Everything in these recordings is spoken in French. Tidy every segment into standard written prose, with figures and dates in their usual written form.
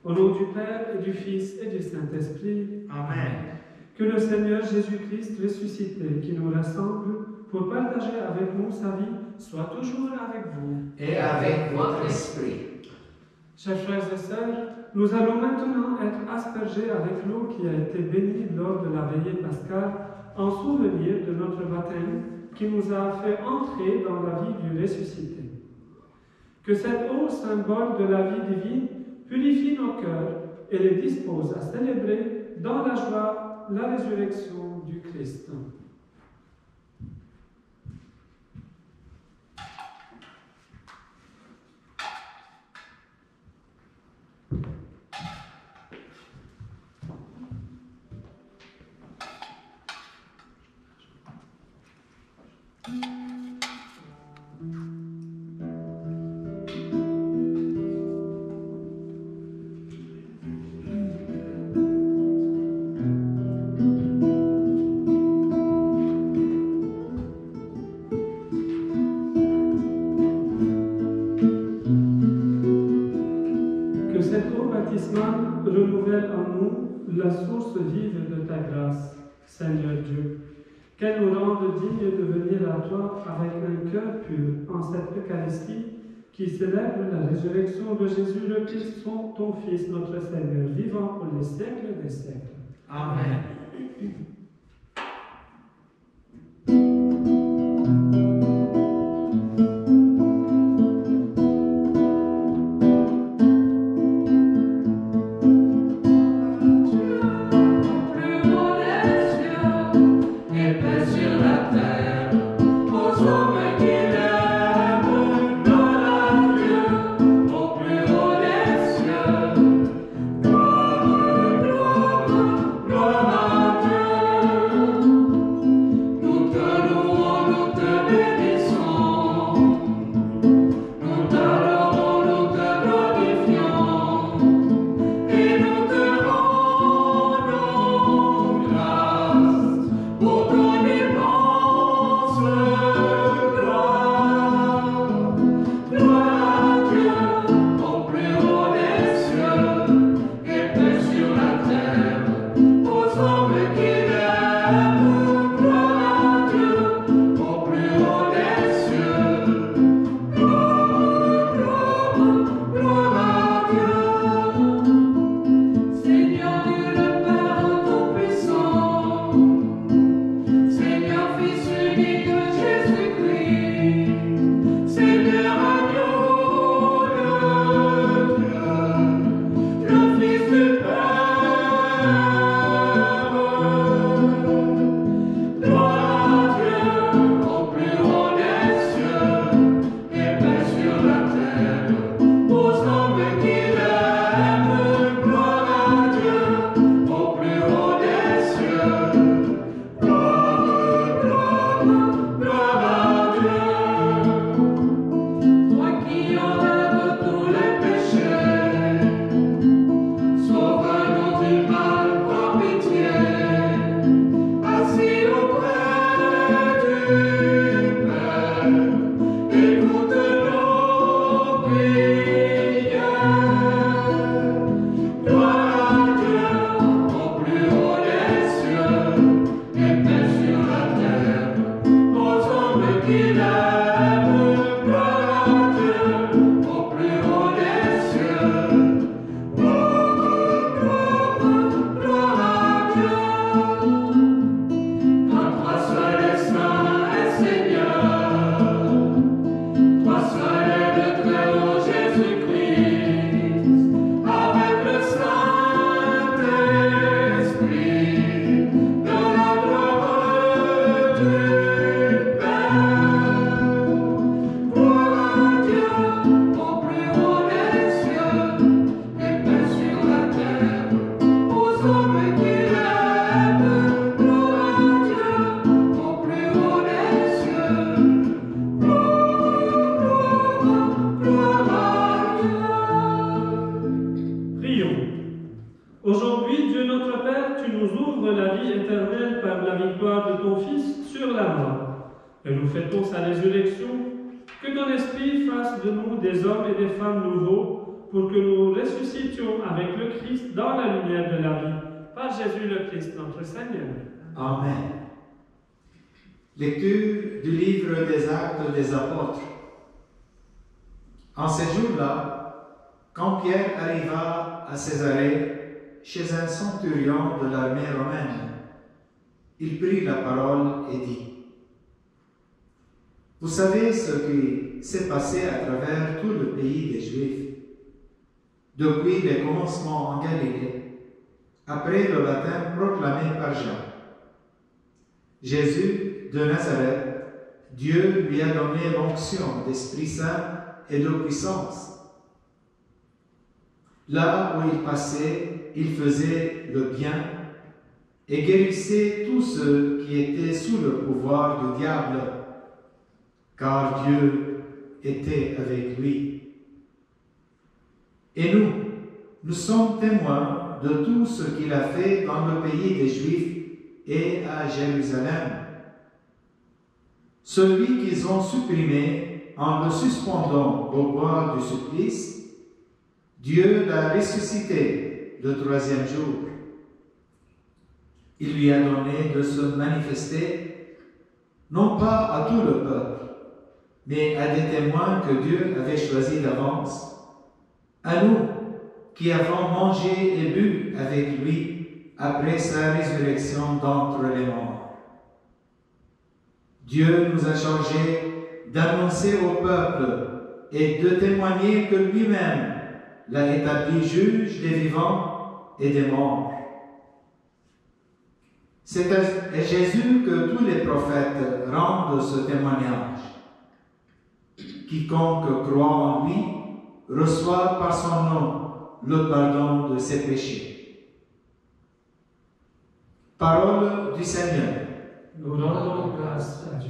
Au nom du Père et du Fils et du Saint-Esprit. Amen. Que le Seigneur Jésus-Christ ressuscité, qui nous rassemble pour partager avec nous sa vie, soit toujours avec vous. Et avec votre esprit. Chers frères et sœurs, nous allons maintenant être aspergés avec l'eau qui a été bénie lors de la veillée pascale en souvenir de notre baptême qui nous a fait entrer dans la vie du ressuscité. Que cette eau, symbole de la vie divine, purifie nos cœurs et les dispose à célébrer dans la joie la résurrection du Christ. Renouvelle en nous la source vive de ta grâce, Seigneur Dieu. Qu'elle nous rende dignes de venir à toi avec un cœur pur en cette Eucharistie qui célèbre la résurrection de Jésus le Christ, ton Fils, notre Seigneur, vivant pour les siècles des siècles. Amen. Écoute nos prières. ouvres la vie éternelle par la victoire de ton Fils sur la mort. Et nous fêtons sa résurrection. Que ton Esprit fasse de nous des hommes et des femmes nouveaux, pour que nous ressuscitions avec le Christ dans la lumière de la vie, par Jésus le Christ, notre Seigneur. Amen. Lecture du livre des Actes des Apôtres. En ces jours-là, quand Pierre arriva à Césarée, chez un centurion de l'armée romaine, il prit la parole et dit: Vous savez ce qui s'est passé à travers tout le pays des Juifs, depuis les commencements en Galilée, après le baptême proclamé par Jean. Jésus de Nazareth, Dieu lui a donné l'onction d'Esprit Saint et de puissance. Là où il passait, il faisait le bien et guérissait tous ceux qui étaient sous le pouvoir du diable, car Dieu était avec lui. Et nous sommes témoins de tout ce qu'il a fait dans le pays des Juifs et à Jérusalem. Celui qu'ils ont supprimé en le suspendant au bois du supplice, Dieu l'a ressuscité le troisième jour. Il lui a donné de se manifester, non pas à tout le peuple, mais à des témoins que Dieu avait choisis d'avance, à nous qui avons mangé et bu avec lui après sa résurrection d'entre les morts. Dieu nous a chargés d'annoncer au peuple et de témoigner que lui-même l'a établi juge des vivants et des morts. C'est à Jésus que tous les prophètes rendent ce témoignage. Quiconque croit en lui reçoit par son nom le pardon de ses péchés. Parole du Seigneur. Nous rendons grâce à Dieu.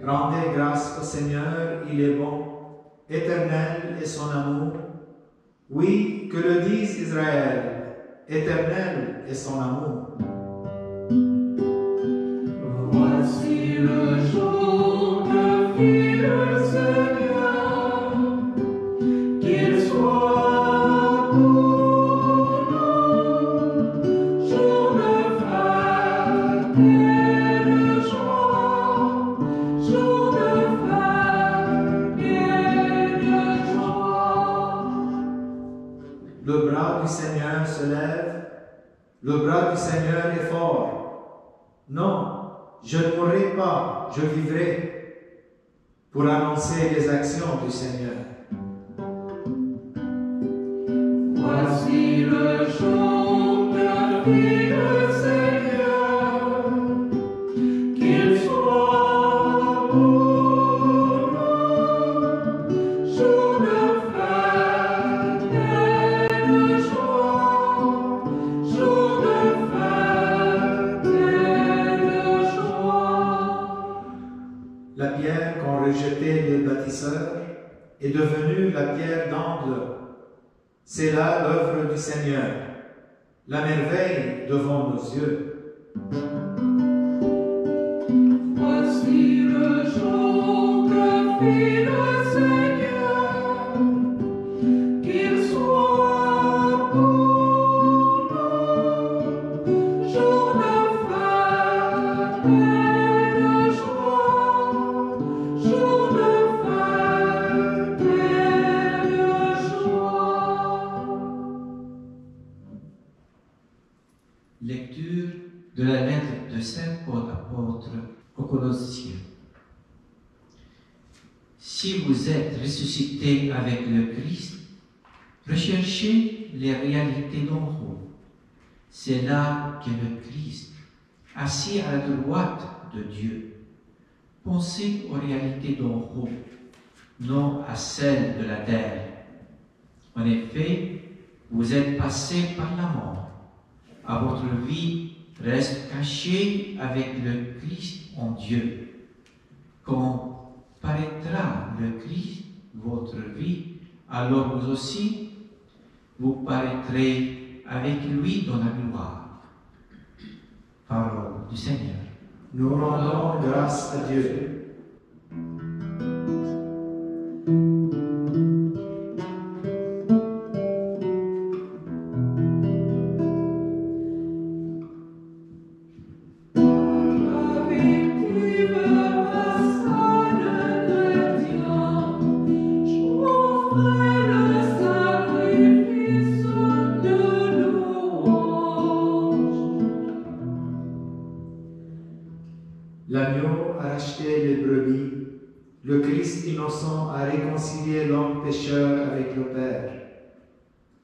Rendez grâce au Seigneur, il est bon, éternel est son amour. Oui, que le dise Israël, éternel est son amour. Voici le jour que fit le Seigneur, qu'il soit pour nous jour de fête et de joie, jour de fête et de joie. Le bras du Seigneur se lève, le bras du Seigneur est fort. Non, je ne mourrai pas, je vivrai pour annoncer les actions du Seigneur. Voici le jour que fit le Seigneur, qu'il soit pour nous jour de fête et de joie, jour de fête et de joie. La pierre qu'ont rejetée les bâtisseurs est devenue la pierre d'angle. C'est là l'œuvre du Seigneur, la merveille devant nos yeux. Voici le jour que fit le Seigneur, qu'il soit pour nous jour de fête et de joie, jour Lecture de la lettre de Saint Paul apôtre aux Colossiens. Si vous êtes ressuscités avec le Christ, recherchez les réalités d'en haut. C'est là qu'est le Christ, assis à la droite de Dieu. Pensez aux réalités d'en haut, non à celles de la terre. En effet, vous êtes passés par la mort. À votre vie reste cachée avec le Christ en Dieu. Quand paraîtra le Christ, votre vie, alors vous aussi, vous paraîtrez avec lui dans la gloire. Parole du Seigneur. Nous rendons grâce à Dieu. L'agneau a racheté les brebis, le Christ innocent a réconcilié l'homme pécheur avec le Père.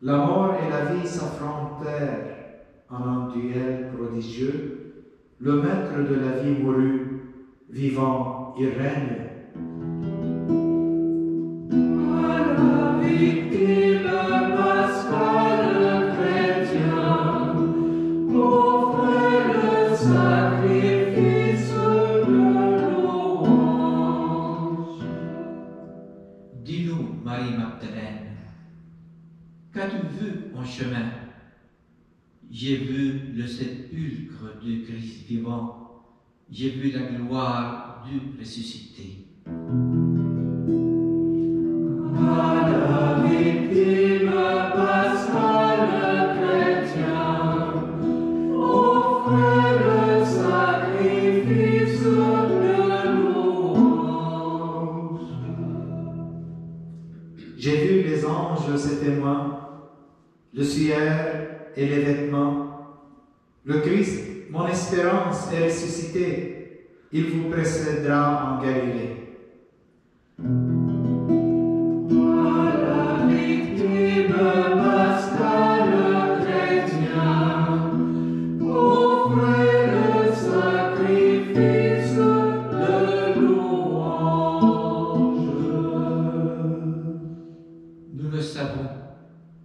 La mort et la vie s'affrontèrent en un duel prodigieux. Le maître de la vie mourut, vivant, il règne. Dis-nous, Marie Magdalène, qu'as-tu vu en chemin? J'ai vu le sépulcre du Christ vivant, j'ai vu la gloire du ressuscité. J'ai vu les anges, ses témoins, le suaire et les vêtements. Le Christ, mon espérance, est ressuscité. Il vous précédera en Galilée.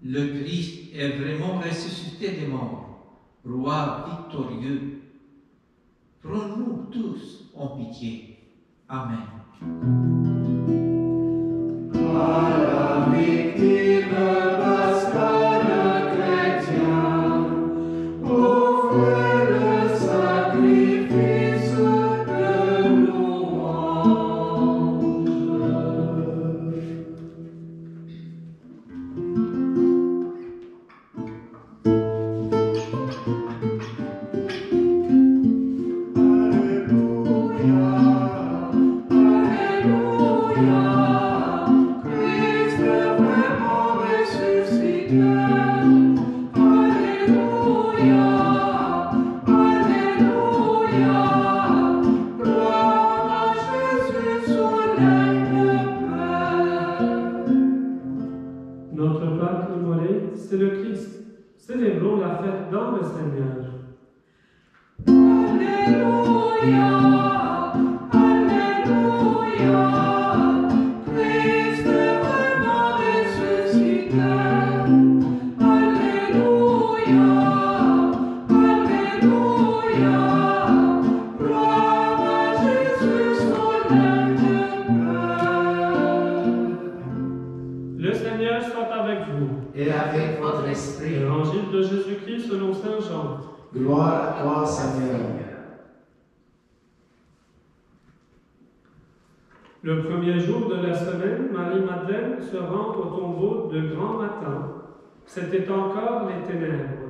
Le Christ est vraiment ressuscité des morts, roi victorieux. Prends-nous tous en pitié. Amen. À la victime pascale chrétien, offre le sacrifice de louange. Notre Pâque immolée, c'est le Christ. Célébrons la fête dans le Seigneur. Alléluia, Alléluia, Christ est vraiment ressuscité. Alléluia, Alléluia, gloire à Jésus, son Le Seigneur soit avec vous. Et avec votre esprit. Évangile de Jésus-Christ selon saint Jean. Gloire à toi, Seigneur. Le premier jour de la semaine, Marie-Madeleine se rend au tombeau de grand matin. C'était encore les ténèbres.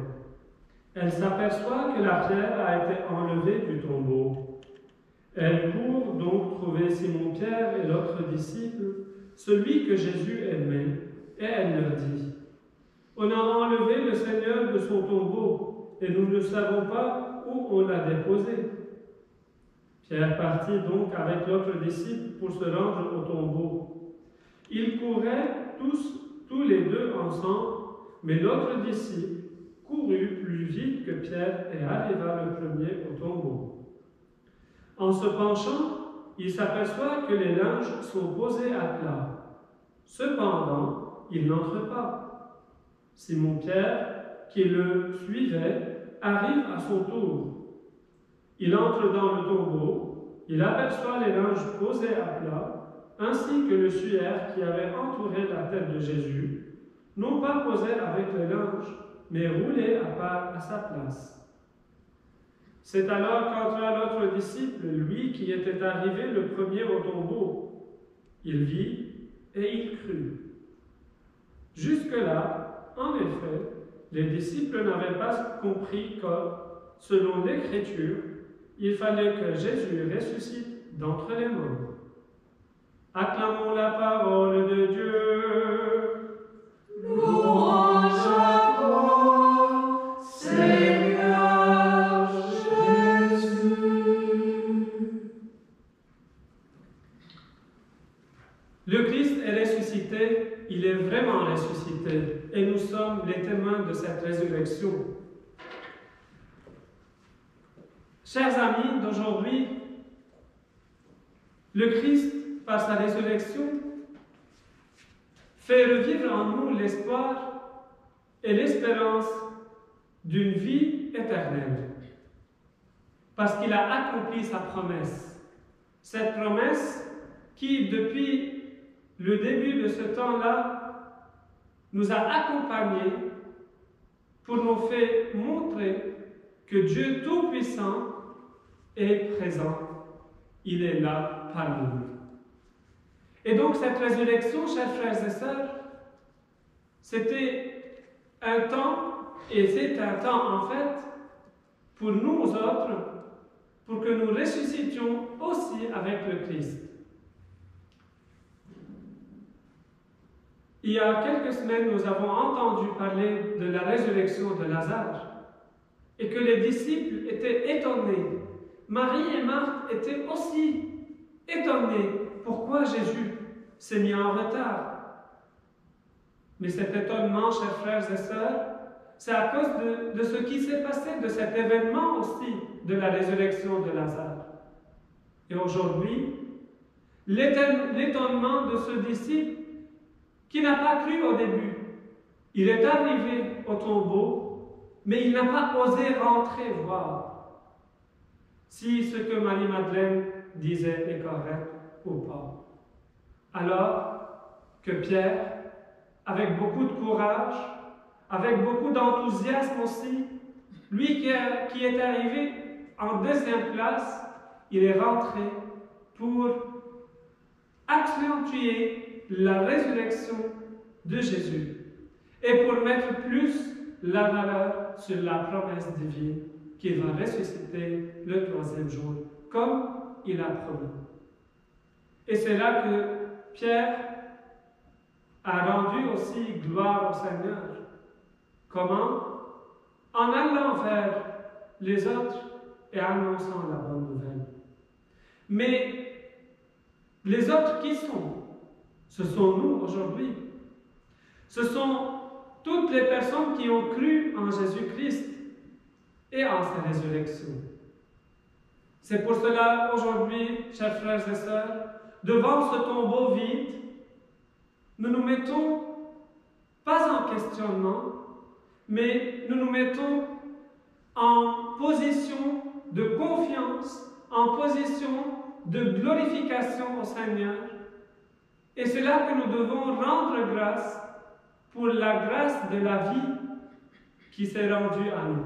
Elle s'aperçoit que la pierre a été enlevée du tombeau. Elle court donc trouver Simon-Pierre et l'autre disciple, celui que Jésus aimait, et elle leur dit: « On a enlevé le Seigneur de son tombeau, et nous ne savons pas où on l'a déposé. Pierre partit donc avec l'autre disciple pour se rendre au tombeau. Ils couraient tous les deux ensemble, mais l'autre disciple courut plus vite que Pierre et arriva le premier au tombeau. En se penchant, il s'aperçoit que les linges sont posés à plat. Cependant, il n'entre pas. Simon-Pierre, qui le suivait, arrive à son tour. Il entre dans le tombeau, il aperçoit les linges posés à plat, ainsi que le suaire qui avait entouré la tête de Jésus, non pas posé avec les linges, mais roulé à part à sa place. C'est alors qu'entra l'autre disciple, lui qui était arrivé le premier au tombeau. Il vit et il crut. Jusque-là, en effet, les disciples n'avaient pas compris que, selon l'Écriture, il fallait que Jésus ressuscite d'entre les morts. Acclamons la parole de Dieu. Louange à toi, Seigneur Jésus. Le Christ est ressuscité, il est vraiment ressuscité, et nous sommes les témoins de cette résurrection. Chers amis d'aujourd'hui, le Christ, par sa résurrection, fait revivre en nous l'espoir et l'espérance d'une vie éternelle, parce qu'il a accompli sa promesse. Cette promesse qui, depuis le début de ce temps-là, nous a accompagnés pour nous faire montrer que Dieu Tout-Puissant est présent. Il est là parmi nous. Et donc cette résurrection, chers frères et sœurs, c'était un temps, et c'est un temps en fait, pour nous autres, pour que nous ressuscitions aussi avec le Christ. Il y a quelques semaines, nous avons entendu parler de la résurrection de Lazare et que les disciples étaient étonnés. Marie et Marthe étaient aussi étonnés. Pourquoi Jésus s'est mis en retard? Mais cet étonnement, chers frères et sœurs, c'est à cause de ce qui s'est passé, de cet événement aussi, de la résurrection de Lazare. Et aujourd'hui, l'étonnement de ce disciple qui n'a pas cru au début. Il est arrivé au tombeau, mais il n'a pas osé rentrer voir si ce que Marie-Madeleine disait est correct ou pas. Alors que Pierre, avec beaucoup de courage, avec beaucoup d'enthousiasme aussi, lui qui est arrivé en deuxième place, il est rentré pour accentuer la résurrection de Jésus et pour mettre plus la valeur sur la promesse divine qu'il va ressusciter le troisième jour, comme il a promis. Et c'est là que Pierre a rendu aussi gloire au Seigneur. Comment? En allant vers les autres et annonçant la bonne nouvelle. Mais les autres qui sont? Ce sont nous aujourd'hui. Ce sont toutes les personnes qui ont cru en Jésus-Christ et en sa résurrection. C'est pour cela, aujourd'hui, chers frères et sœurs, devant ce tombeau vide, nous nous mettons pas en questionnement, mais nous nous mettons en position de confiance, en position de glorification au Seigneur. Et c'est là que nous devons rendre grâce pour la grâce de la vie qui s'est rendue à nous.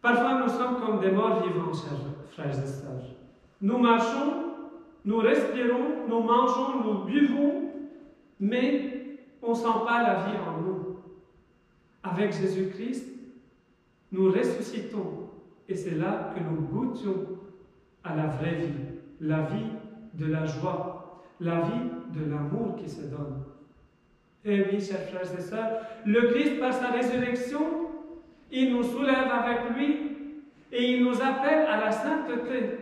Parfois, nous sommes comme des morts vivants, chers frères et sœurs. Nous marchons, nous respirons, nous mangeons, nous buvons, mais on ne sent pas la vie en nous. Avec Jésus-Christ, nous ressuscitons. Et c'est là que nous goûtions à la vraie vie, la vie de la joie, la vie de l'amour qui se donne. Et oui, chers frères et sœurs, le Christ, par sa résurrection, il nous soulève avec lui et il nous appelle à la sainteté.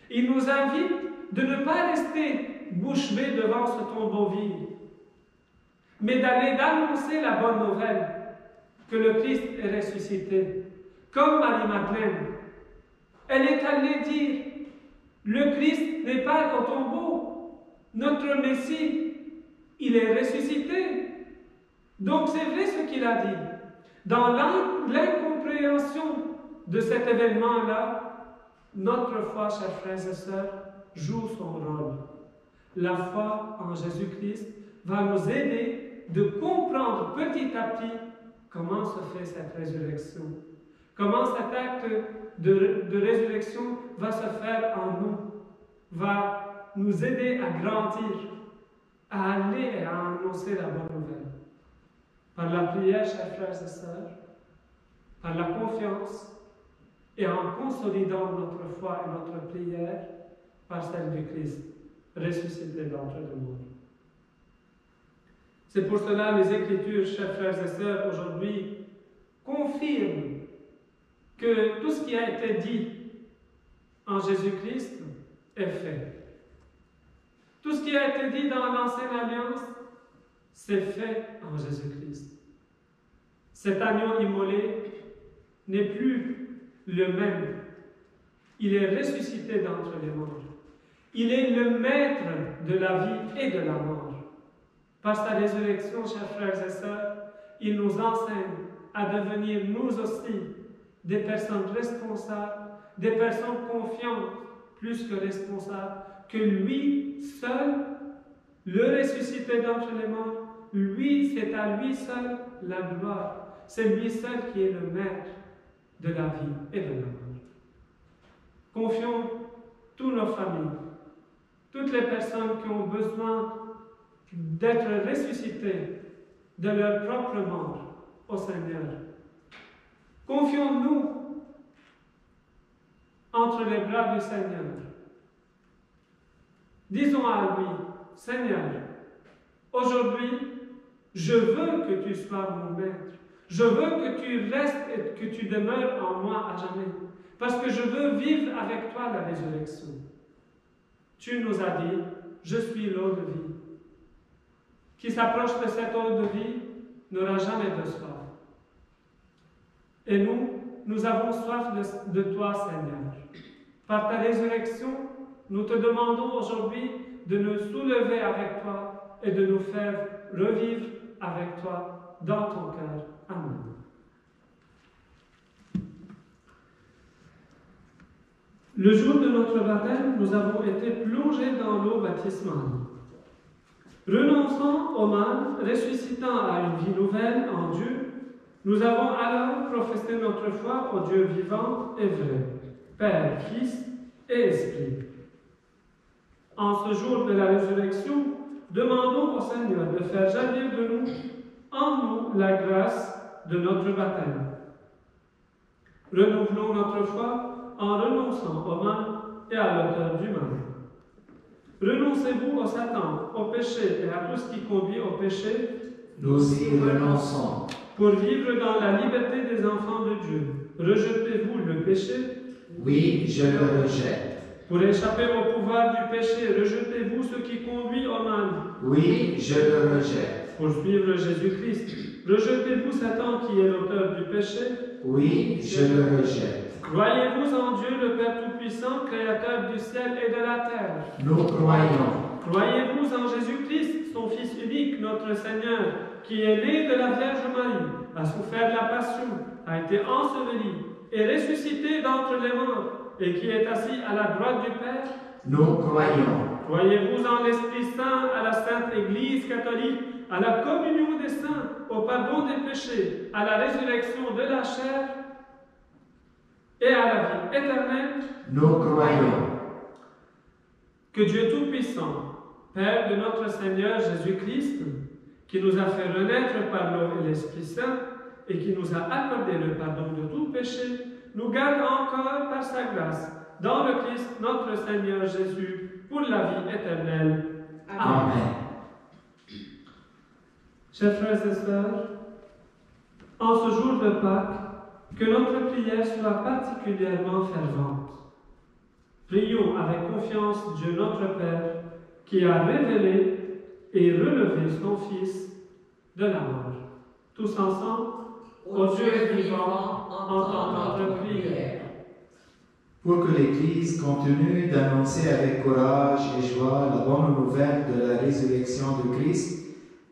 Il nous invite de ne pas rester bouche bée devant ce tombeau vide, mais d'aller d'annoncer la bonne nouvelle que le Christ est ressuscité. Comme Marie-Madeleine, elle est allée dire, le Christ n'est pas au tombeau, notre Messie, il est ressuscité. Donc c'est vrai ce qu'il a dit. Dans l'incompréhension de cet événement-là, notre foi, chers frères et sœurs, joue son rôle. La foi en Jésus-Christ va nous aider de comprendre petit à petit comment se fait cette résurrection. Comment cet acte de résurrection va se faire en nous, va nous aider à grandir, à aller et à annoncer la bonne nouvelle. Par la prière, chers frères et sœurs, par la confiance et en consolidant notre foi et notre prière par celle du Christ, ressuscité d'entre les morts. C'est pour cela les Écritures, chers frères et sœurs, aujourd'hui confirment que tout ce qui a été dit en Jésus-Christ est fait. Tout ce qui a été dit dans l'Ancienne Alliance, c'est fait en Jésus-Christ. Cet agneau immolé n'est plus le même. Il est ressuscité d'entre les morts. Il est le maître de la vie et de la mort. Par sa résurrection, chers frères et sœurs, il nous enseigne à devenir nous aussi des personnes responsables, des personnes confiantes, plus que responsables, que lui seul, le ressuscité d'entre les morts, lui, c'est à lui seul la gloire. C'est lui seul qui est le maître de la vie et de la mort. Confions toutes nos familles, toutes les personnes qui ont besoin d'être ressuscitées de leur propre mort au Seigneur. Confions-nous entre les bras du Seigneur. Disons à lui, Seigneur, aujourd'hui, je veux que tu sois mon maître. Je veux que tu restes et que tu demeures en moi à jamais. Parce que je veux vivre avec toi la résurrection. Tu nous as dit, je suis l'eau de vie. Qui s'approche de cette eau de vie n'aura jamais de soif. Et nous avons soif de toi, Seigneur. Par ta résurrection, nous te demandons aujourd'hui de nous soulever avec toi et de nous faire revivre avec toi dans ton cœur. Amen. Le jour de notre baptême, nous avons été plongés dans l'eau baptismale. Renonçant au mal, ressuscitant à une vie nouvelle en Dieu, nous avons alors professé notre foi au Dieu vivant et vrai, Père, Fils et Esprit. En ce jour de la résurrection, demandons au Seigneur de faire jaillir de nous, en nous, la grâce de notre baptême. Renouvelons notre foi en renonçant au mal et à l'auteur du mal. Renoncez-vous au Satan, au péché et à tout ce qui conduit au péché. Nous y renonçons. Pour vivre dans la liberté des enfants de Dieu, rejetez-vous le péché? Oui, je le rejette. Pour échapper au pouvoir du péché, rejetez-vous ce qui conduit au mal? Oui, je le rejette. Pour suivre Jésus-Christ, rejetez-vous Satan qui est l'auteur du péché? Oui, je le rejette. Croyez-vous en Dieu le Père Tout-Puissant, Créateur du ciel et de la terre? Nous croyons. Croyez-vous en Jésus-Christ, son Fils unique, notre Seigneur, qui est né de la Vierge Marie, a souffert la passion, a été enseveli et ressuscité d'entre les morts, et qui est assis à la droite du Père? Nous croyons. Croyez-vous en l'Esprit Saint, à la Sainte Église catholique, à la communion des saints, au pardon des péchés, à la résurrection de la chair et à la vie éternelle? Nous croyons. Que Dieu Tout-Puissant, Père de notre Seigneur Jésus-Christ, qui nous a fait renaître par l'eau et l'Esprit Saint, et qui nous a accordé le pardon de tout péché, nous garde encore par sa grâce, dans le Christ notre Seigneur Jésus, pour la vie éternelle. Amen. Amen. Chers frères et sœurs, en ce jour de Pâques, que notre prière soit particulièrement fervente. Prions avec confiance Dieu notre Père, qui a révélé et relevé son Fils de la mort. Tous ensemble, ô Dieu vivant, entends notre prière. Pour que l'Église continue d'annoncer avec courage et joie la bonne nouvelle de la résurrection de Christ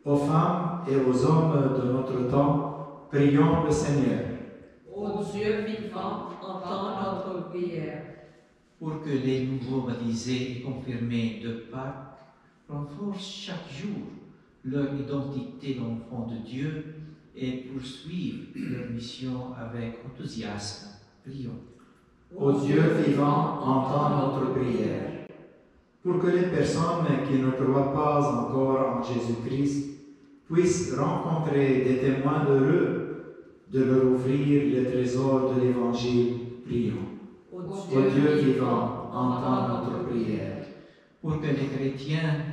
aux femmes et aux hommes de notre temps, prions le Seigneur. Ô Dieu vivant, entends notre prière. Pour que les nouveaux baptisés et confirmés de Pâques renforcent chaque jour leur identité d'enfants de Dieu et poursuivent leur mission avec enthousiasme. Prions. Ô Dieu vivant, entends notre prière. Pour que les personnes qui ne croient pas encore en Jésus-Christ puissent rencontrer des témoins heureux de leur ouvrir les trésors de l'Évangile, prions. Ô Ô Dieu vivant, entends notre prière. Pour que les chrétiens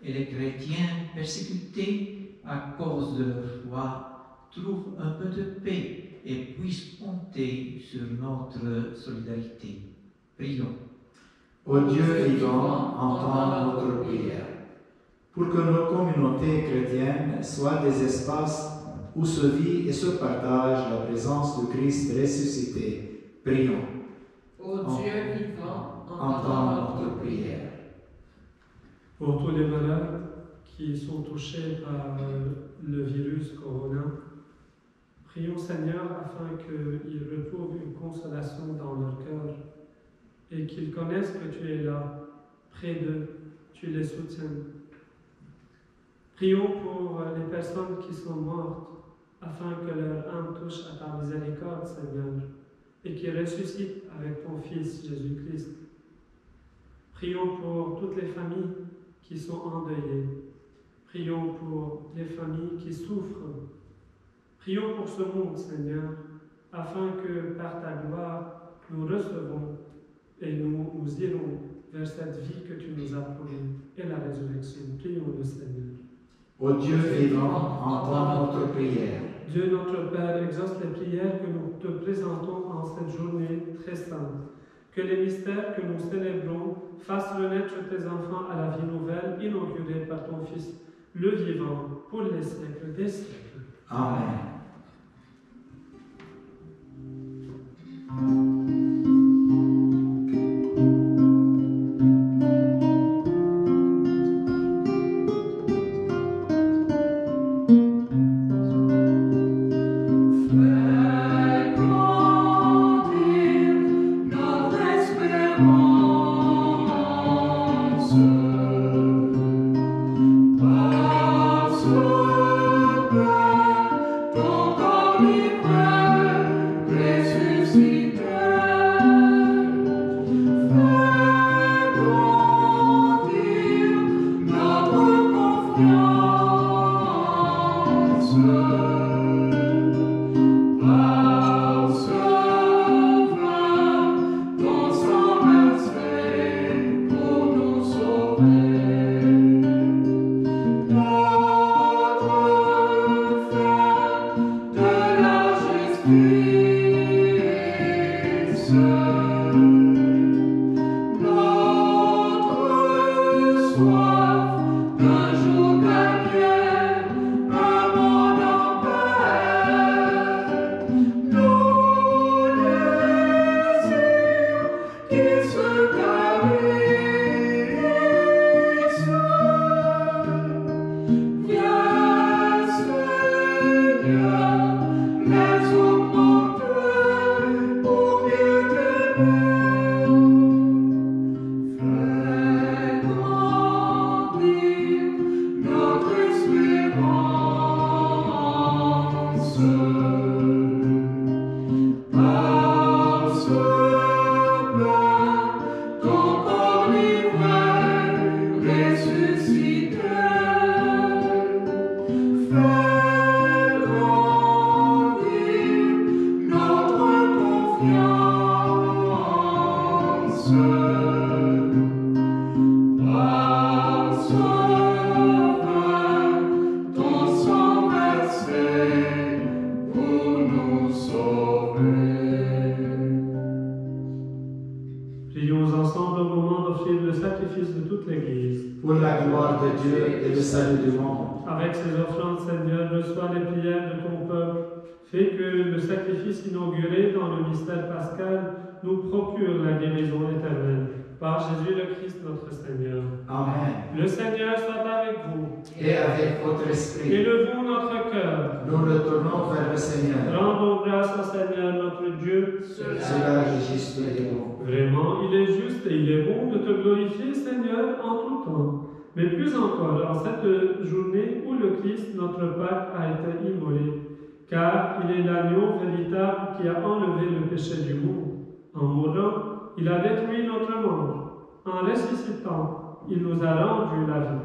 et les chrétiens persécutés à cause de leur foi trouvent un peu de paix et puissent compter sur notre solidarité. Prions. Ô Dieu vivant, entends notre prière. Pour que nos communautés chrétiennes soient des espaces où se vit et se partage la présence de Christ ressuscité, prions. Ô Dieu vivant, Entends notre prière. Pour tous les malades qui sont touchés par le virus Corona, prions Seigneur afin qu'ils retrouvent une consolation dans leur cœur et qu'ils connaissent que tu es là, près d'eux, tu les soutiens. Prions pour les personnes qui sont mortes afin que leur âme touche à ta miséricorde, Seigneur, et qu'ils ressuscitent avec ton Fils Jésus-Christ. Prions pour toutes les familles qui sont endeuillées. Prions pour les familles qui souffrent. Prions pour ce monde, Seigneur, afin que par ta gloire, nous recevons et nous irons vers cette vie que tu nous as promise et la résurrection. Prions le Seigneur. Ô Dieu vivant, entends notre prière. Dieu notre Père, exauce les prières que nous te présentons en cette journée très sainte. Que les mystères que nous célébrons fassent renaître tes enfants à la vie nouvelle inaugurée par ton Fils, le vivant, pour les siècles des siècles. Amen. Notre sacrifice de toute l'Église. pour la gloire de Dieu et le salut du monde. Avec ces offrandes, Seigneur, reçois les prières de ton peuple. Fais que le sacrifice inauguré dans le mystère pascal nous procure la guérison éternelle. Par Jésus le Christ, notre Seigneur. Amen. Le Seigneur soit avec vous. Et avec votre esprit, Élevons notre cœur. nous retournons vers le Seigneur. Rendons grâce au Seigneur notre Dieu. Cela est juste et bon. Vraiment, il est juste et il est bon de te glorifier, Seigneur, en tout temps. Mais plus encore, en cette journée où le Christ, notre Pâque, a été immolé. Car il est l'agneau véritable qui a enlevé le péché du monde. En mourant, il a détruit notre mort. En ressuscitant, il nous a rendu la vie.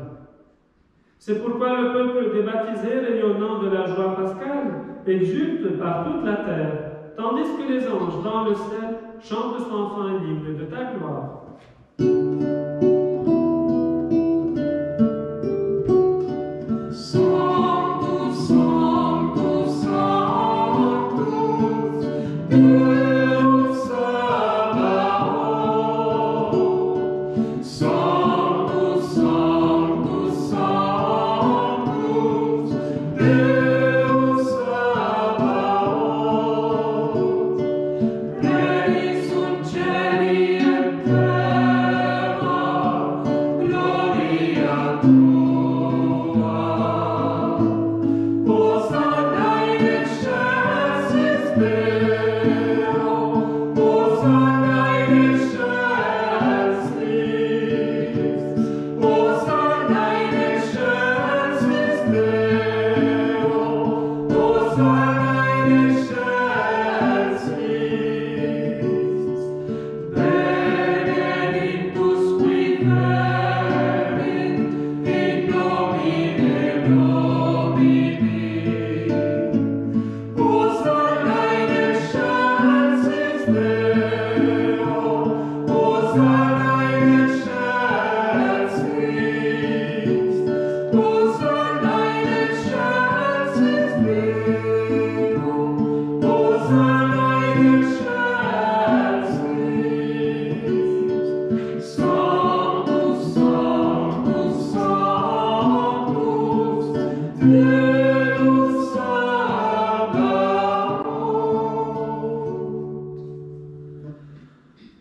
C'est pourquoi le peuple débaptisé, rayonnant de la joie pascale, exulte par toute la terre, tandis que les anges dans le ciel chantent sans fin l'hymne de ta gloire.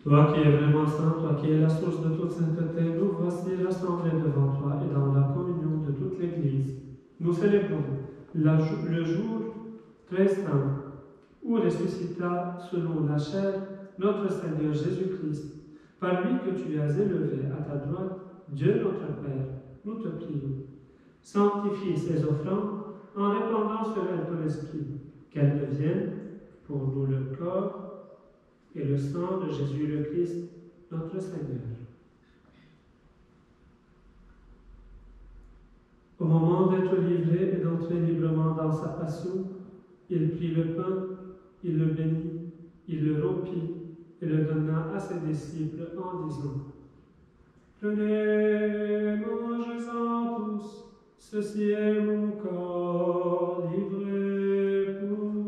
Toi qui es vraiment saint, toi qui es la source de toute sainteté, nous voici rassemblés devant toi et dans la communion de toute l'Église. Nous célébrons le jour très saint où ressuscita selon la chair notre Seigneur Jésus-Christ. Par lui que tu as élevé à ta droite, Dieu notre Père, nous te prions. Sanctifie ces offrandes en répandant sur elles ton esprit, qu'elles deviennent pour nous le corps et le sang de Jésus le Christ, notre Seigneur. Au moment d'être livré et d'entrer librement dans sa passion, il prit le pain, il le bénit, il le rompit et le donna à ses disciples en disant : Prenez, mangez-en tous, ceci est mon corps livré pour vous.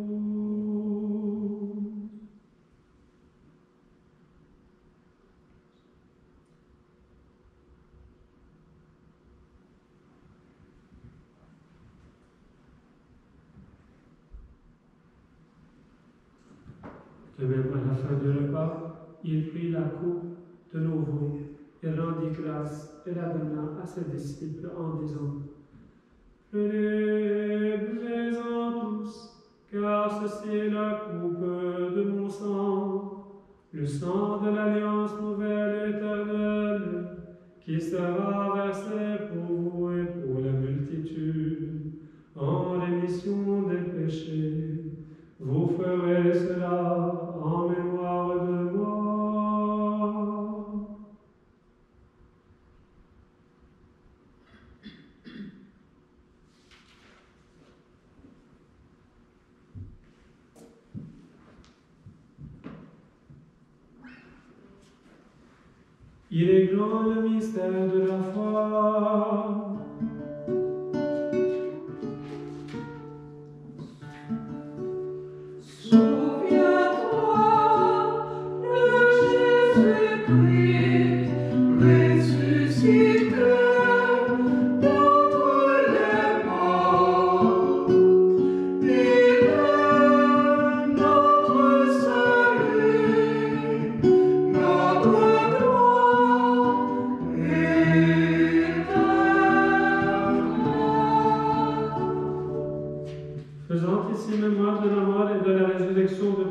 De même, à la fin du repas, il prit la coupe de nouveau et rendit grâce et la donna à ses disciples en disant : Prenez, buvez-en tous, car ceci est la coupe de mon sang, le sang de l'alliance nouvelle et éternelle, qui sera versé pour vous et pour la multitude, en rémission des péchés. Vous ferez cela en mémoire de moi. Il est grand le mystère de la foi. Souviens-toi de Jésus-Christ,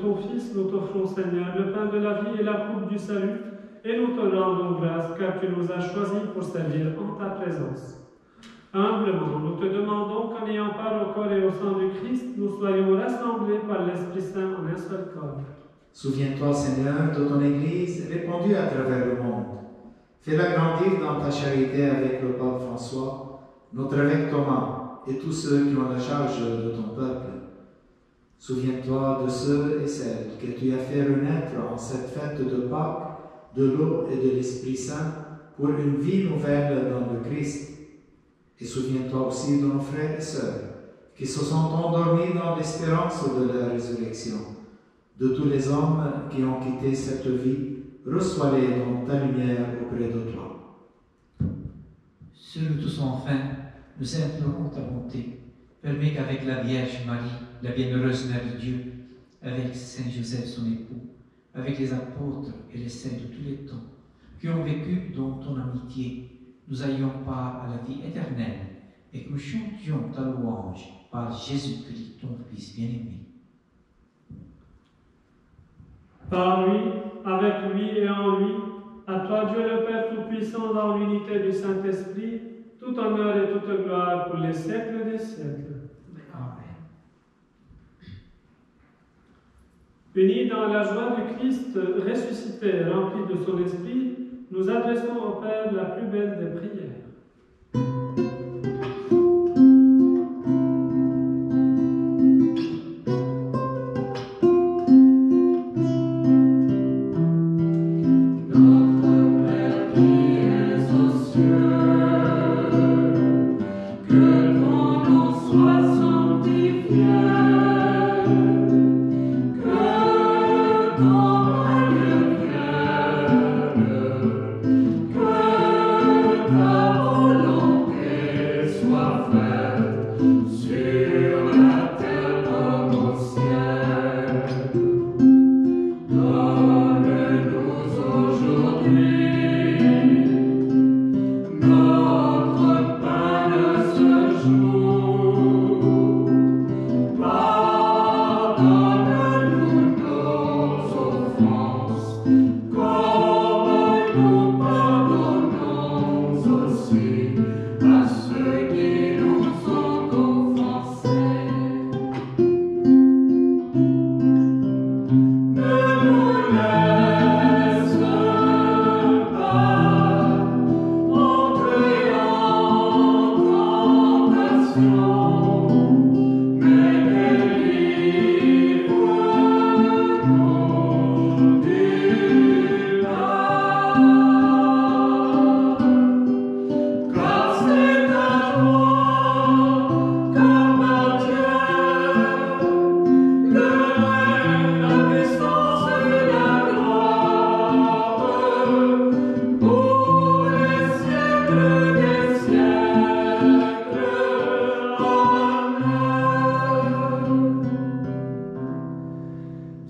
ton Fils, nous t'offrons, Seigneur, le pain de la vie et la coupe du salut, et nous te rendons grâce, car tu nous as choisis pour servir en ta présence. Humblement, nous te demandons qu'en ayant part au corps et au sang du Christ, nous soyons rassemblés par l'Esprit Saint en un seul corps. Souviens-toi, Seigneur, de ton Église répandue à travers le monde. Fais-la grandir dans ta charité avec le pape François, notre évêque Thomas et tous ceux qui ont la charge de ton peuple. Souviens-toi de ceux et celles que tu as fait renaître en cette fête de Pâques, de l'eau et de l'Esprit Saint, pour une vie nouvelle dans le Christ. Et souviens-toi aussi de nos frères et sœurs qui se sont endormis dans l'espérance de la résurrection. De tous les hommes qui ont quitté cette vie, reçois-les dans ta lumière auprès de toi. Sur nous tous enfin, nous implorons ta bonté. Permets qu'avec la Vierge Marie, la bienheureuse Mère de Dieu, avec Saint Joseph son époux, avec les apôtres et les saints de tous les temps, qui ont vécu dans ton amitié, nous ayons part à la vie éternelle et que nous chantions ta louange par Jésus-Christ, ton Fils bien-aimé. Par lui, avec lui et en lui, à toi Dieu le Père Tout-Puissant, dans l'unité du Saint-Esprit, tout honneur et toute gloire pour les siècles des siècles. Amen. Unis dans la joie du Christ ressuscité et rempli de son Esprit, nous adressons au Père la plus belle des prières.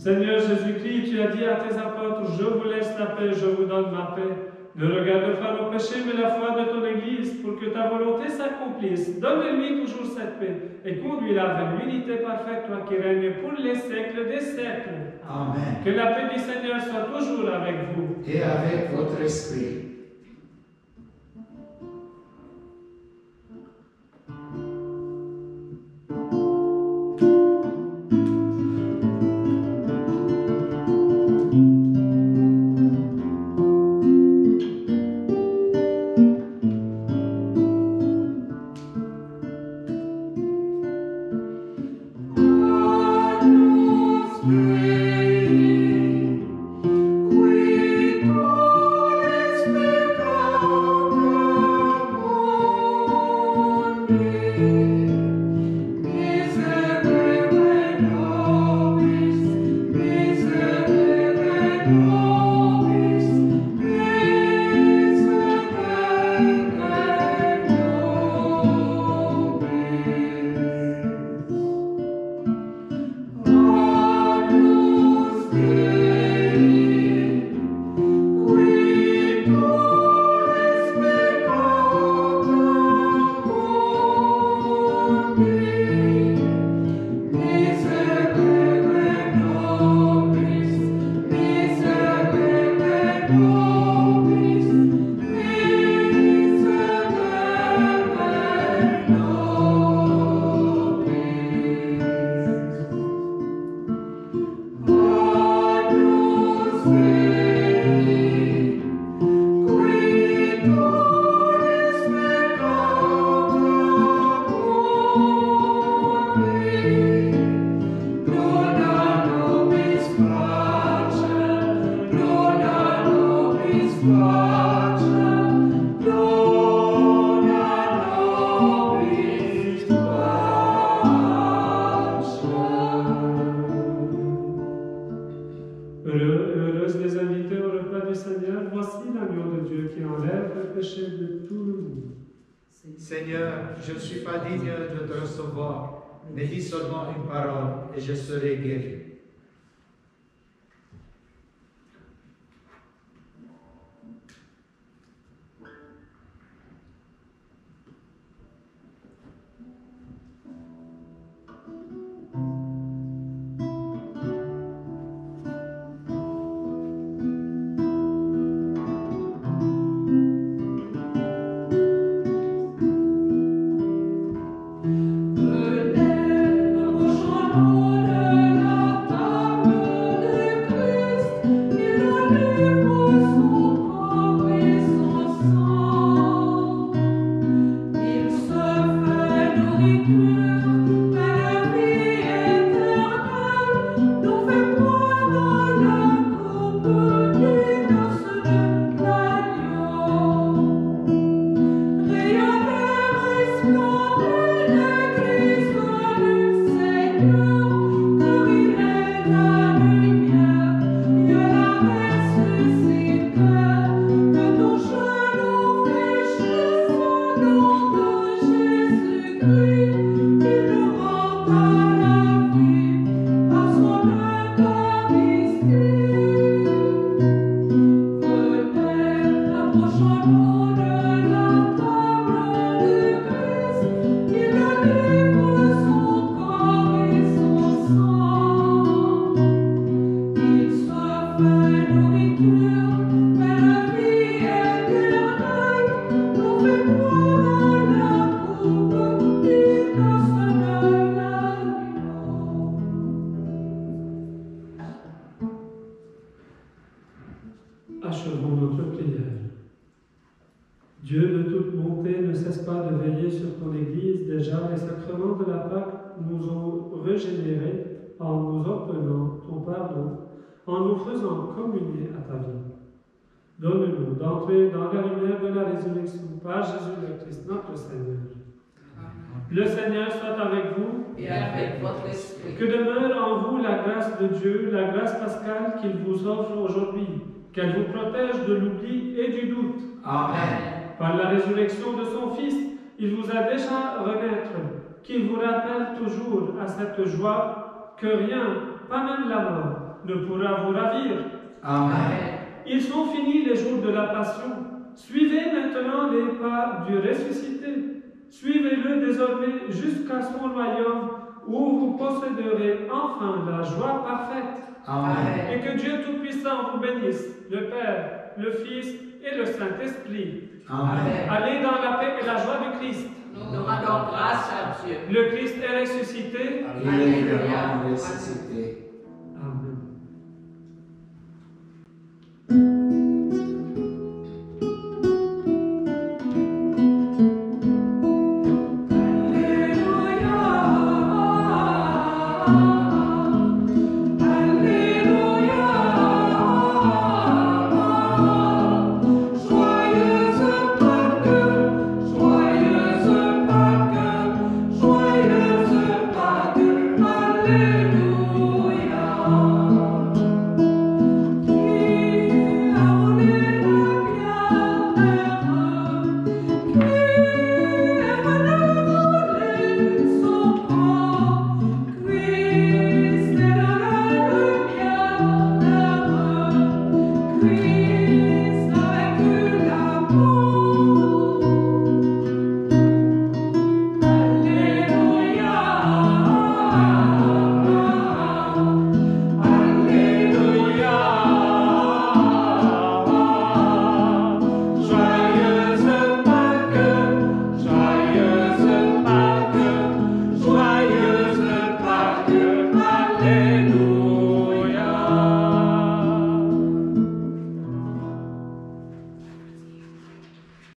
Seigneur Jésus-Christ, tu as dit à tes apôtres, je vous laisse la paix, je vous donne ma paix. Ne regarde pas nos péchés, mais la foi de ton Église, pour que ta volonté s'accomplisse. Donne-lui toujours cette paix et conduis-la vers l'unité parfaite, toi qui règnes pour les siècles des siècles. Amen. Que la paix du Seigneur soit toujours avec vous. Et avec votre esprit. We, Holy Spirit. Heureuses les invités au repas du Seigneur, voici l'agneau de Dieu qui enlève le péché de tout le monde. Seigneur, je ne suis pas digne de te recevoir, mais dis seulement une parole et je serai guéri. Achevons notre prière. Dieu de toute bonté, ne cesse pas de veiller sur ton Église. Déjà, les sacrements de la Pâque nous ont régénérés en nous obtenant ton pardon, en nous faisant communier à ta vie. Donne-nous d'entrer dans la lumière de la résurrection par Jésus le Christ, notre Seigneur. Le Seigneur soit avec vous Et avec votre esprit. Que demeure en vous la grâce de Dieu, la grâce pascale qu'il vous offre aujourd'hui, qu'elle vous protège de l'oubli et du doute. Amen. Par la résurrection de son Fils, il vous a déjà renaître, qu'il vous rappelle toujours à cette joie que rien, pas même la mort, ne pourra vous ravir. Amen. Ils sont finis les jours de la passion. Suivez maintenant les pas du ressuscité. Suivez-le désormais jusqu'à son royaume où vous posséderez enfin la joie parfaite. Amen. Et que Dieu Tout-Puissant vous bénisse, le Père, le Fils et le Saint-Esprit. Amen. Allez dans la paix et la joie du Christ. Nous rendons grâce à Dieu. Le Christ est ressuscité. Il est vraiment ressuscité.